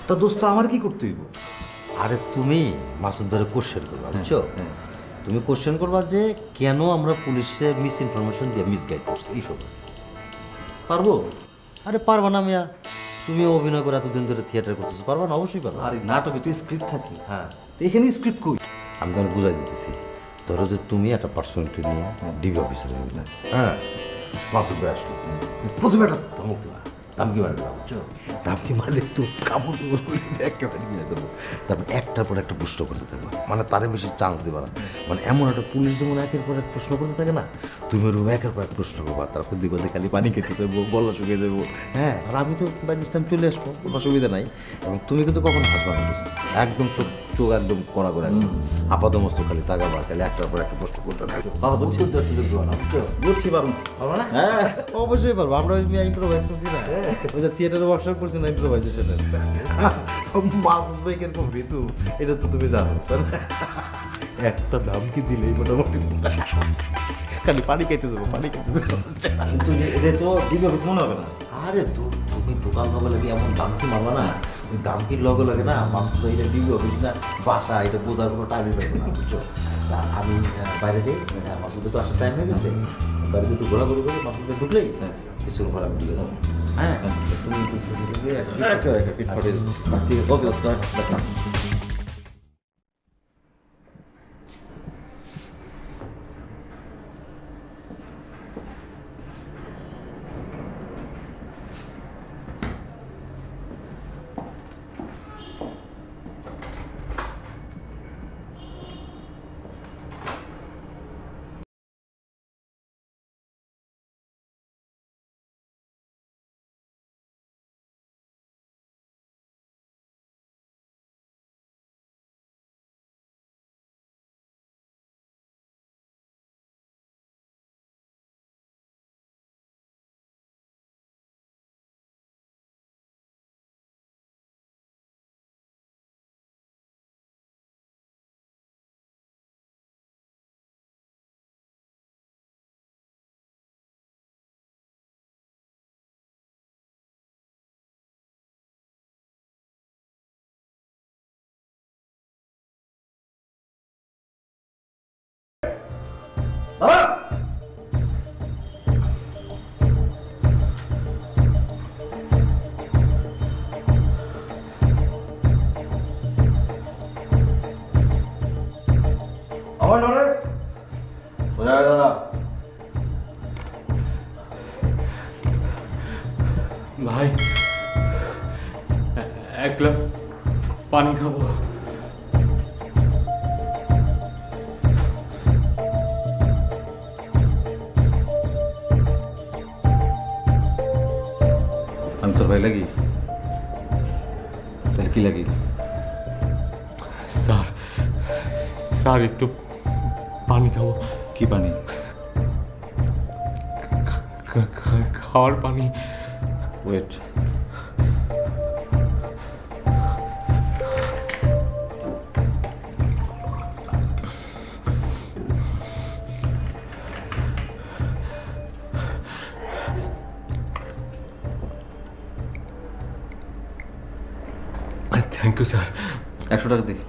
তা দোস্ত আমার কি করতে হইব? আরে তুমি মাসুদ ভাইয়ের কোশ্চেন করবা, বুঝছো? তুমি কোশ্চেন করবা যে কেন আমরা পুলিশে মিস ইনফরমেশন দিয়ে মিসগাইড করছি এইসব। পারবো? আরে পারবা না মিয়া, তুমি অভিনয় করে এতদিন ধরে থিয়েটার করতেছো, পারবা না? অবশ্যই পারবা। আরে নাটকে তুই স্ক্রিপ্ট থাকি, হ্যাঁ, তো এখানেই স্ক্রিপ্ট কই। আমি তোমার বুঝাই দিতেছি। ধরো যে তুমি একটা পার্সোনালিটি নিয়ে ডিবি অফিসার হয়ে গেলে, হ্যাঁ, মাসুদ ভাই আসলো, প্রথমে একটা ধমক দেবা, দামকি মারবে, বুঝছো? দামকি মারলে একটু কাপড় চোপড় করে একেবারে ইয়ে করবো, তারপর একটার পর একটা প্রশ্ন করতে থাকবা, মানে তারে বেশি চান্স দেবা না। মানে এমন একটা পুলিশ যেমন একের পর এক প্রশ্ন করতে থাকে না, তুমি ওরকম একের পর এক প্রশ্ন করবা, তারপর দেখবো যে খালি পানি খেতে দেবো, গলা শুকিয়ে দেবো। হ্যাঁ, আর আমি তো বাই দিস টাইম চলে আসবো, কোনো অসুবিধা নাই। এবং তুমি কিন্তু কখন হাসবা না, একদম চোখ চোখ একদম কড়া করে একদম আপাত মস্ত খালি তাকাবা, খালি একটার পর একটা প্রশ্ন করতে থাকবো। বুঝছি পারবো। পারবা না? হ্যাঁ, অবশ্যই পারবো। আমরা ইম্প্রোভাইজ করছি না, ওই যে থিয়েটারে ওয়ার্কশপ করছি না ইম্প্রোভাইজেশনের। মাসুদ ভাই কিরকম ভিতু এটা তো তুমি জানো, তাই না? একটা দাম কি দিলেই মোটামুটি খালি পানি খাইতে যাবো, পানি খাইতে যাবো। কিন্তু এটা তো ডিবি অফিস মনে হবে না। আরে তুমি টোকাল লগে লাগে এমন দাম কি মারবা না, ওই দাম কি লগে লাগে না, মাসুদ ভাই এটা ডিবি অফিস না বাসা, এটা বোঝার কোনো টাইমই পাইবো না, বুঝছো? তা আমি বাইরে যাই, মাসুদের তো আসার টাইম হয়ে গেছে, বাড়িতে একটু ঘোরাঘুরি করে মাসুদ ভাই ঢুকলেই কিছুক্ষণ পর আমি দিয়ে যাবো। হ্যাঁ, তুমি ওকে, আমার নড়ে দাদা ভাই এক গ্লাস পানি খাবো। আমি তোর ভাই লাগি? তাহলে কি লাগি? স্যার স্যার একটু পানি খাবো। কি পানি? খাওয়ার পানি। Wait, thank you sir. 100 টাকা দিই।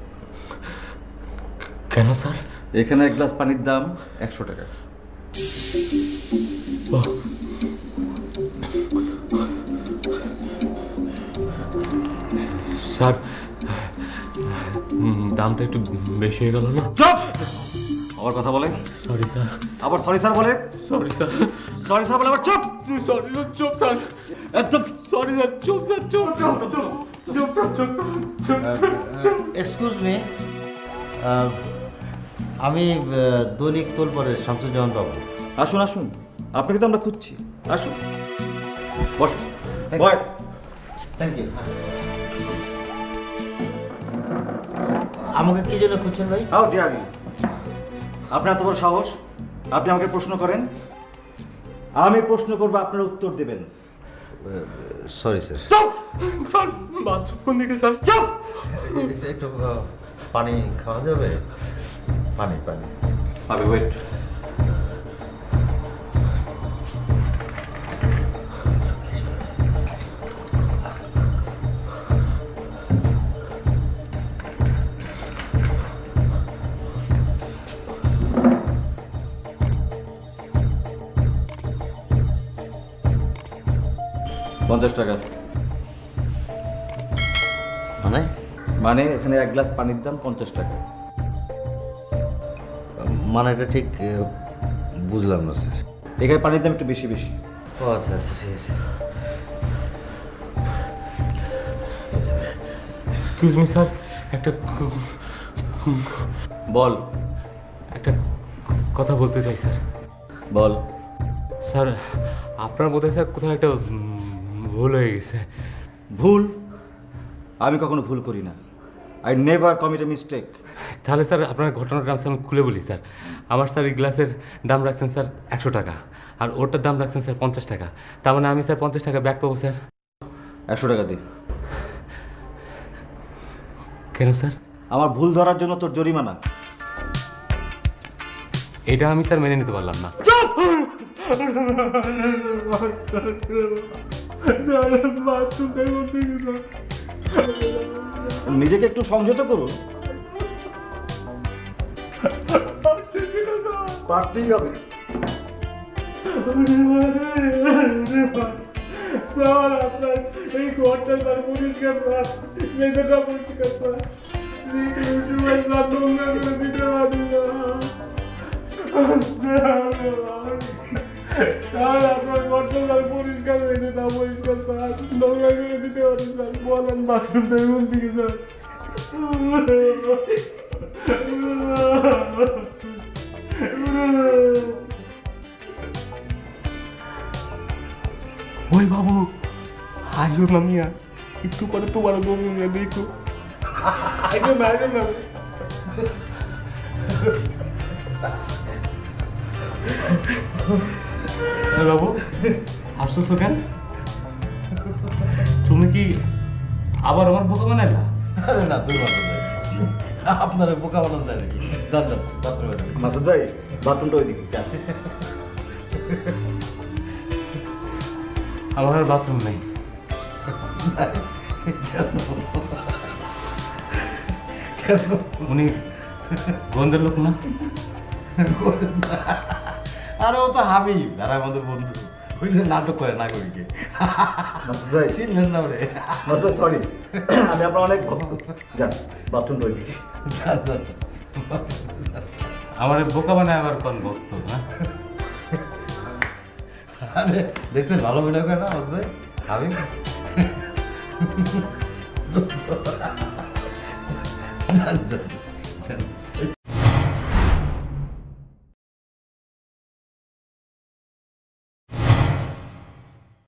কেন স্যার? এখানে এক গ্লাস পানির দাম 100 টাকা। ও স্যার, দামটা একটু বেশি হয়ে গেল না? চুপ! আবার কথা বলে? Sorry sir. আবার সরি স্যার বলে? Sorry sir. সরি স্যার বলে আবার চুপ! সরি স্যার, চুপ স্যার। একদম সরি স্যার, চুপ স্যার, চুপ চুপ চুপ চুপ চুপ চুপ। এক্সকিউজ মি, আমি দৈনিক তোলপরের শামসুজ্জামান বাবু। আসুন আসুন, আপনাকে তো আমরা খুঁজছি। আসুন, বসুন। Thank you. আমাকে কি জন্য খুঁজছেন ভাই? How dear you! আপনার এত বড় সাহস, আপনি আমাকে প্রশ্ন করেন? আমি প্রশ্ন করবো, আপনার উত্তর দেবেন। Sorry sir. চুপ! স্যার বাথরুম কোন দিকে স্যার? চুপ! একটু পানি খাওয়া যাবে? পানি পানি। আবে ওয়েট। 50 টাকা। মানে মানে এখানে এক গ্লাস পানির দাম 50 টাকা। মানে এটা ঠিক বুঝলাম না স্যার। এখানে পানির দাম একটু বেশি বেশি। ও আচ্ছা আচ্ছা ঠিক আছে। এক্সকিউজ মি স্যার, একটা বল একটা কথা বলতে চাই স্যার। বল। স্যার আপনার বোধহয় স্যার কোথাও একটা ভুল হয়ে গেছে। ভুল? আমি কখনো ভুল করি না। I never commit a mistake. তাহলে স্যার আপনার ঘটনাটা আমি খুলে বলি স্যার। আমার স্যার এই গ্লাসের দাম রাখছেন স্যার 100 টাকা, আর ওটার দাম রাখছেন স্যার 50 টাকা। তার মানে আমি স্যার 50 টাকা ব্যাক পাবো স্যার। 100 টাকা দে। কেন স্যার? আমার ভুল ধরার জন্য তোর জরিমানা। এটা আমি স্যার মেনে নিতে পারলাম না। নিজেকে একটু সংযত করুন। পারতেই হবে। স্যার আপনার এই ঘরটা স্যার পরিষ্কার স্যার, মেঝেটা পরিষ্কার স্যার, স্যার নোংরা করে দিতে পারি না স্যার, আপনার ঘরটা স্যার পরিষ্কার, মেঝেটা পরিষ্কার স্যার, নোংরা করে দিতে পারি স্যার। বলেন বাথরুমটা এমন দিকে স্যার। ওই বাবু আইও না মিয়া, একটু পরে তোমারও দমে মিয়া দেখো। আইসো না, আইসো না। বাবু আসছো কেন? তুমি কি আবার আমার বোকা বানাইলা? আরে না তুই আপনার বোকা বানান যায় নাকি? যান যান বাথরুমে যান। মাসুদ ভাই, বাথরুমটা ওইদিকে। যা। আমার আর বাথরুম নেই। উনি গন্ধের লোক না? আরে ও তো হাবিব, আর আমাদের বন্ধু। ওই যে নাটক করে না করিকে। মাসুদ ভাই, চিনলেন না ওরে? মাসুদ ভাই সরি, আমি আপনার অনেক ভক্ত। যান, বাথরুমটা ওইদিকে। যান যান। আমার বোকা বানায় আবার কোন ভক্ত না? আরে দেখছেন ভালো অভিনয় করে না আমাদের ভাই হাবিব? যান যান যান।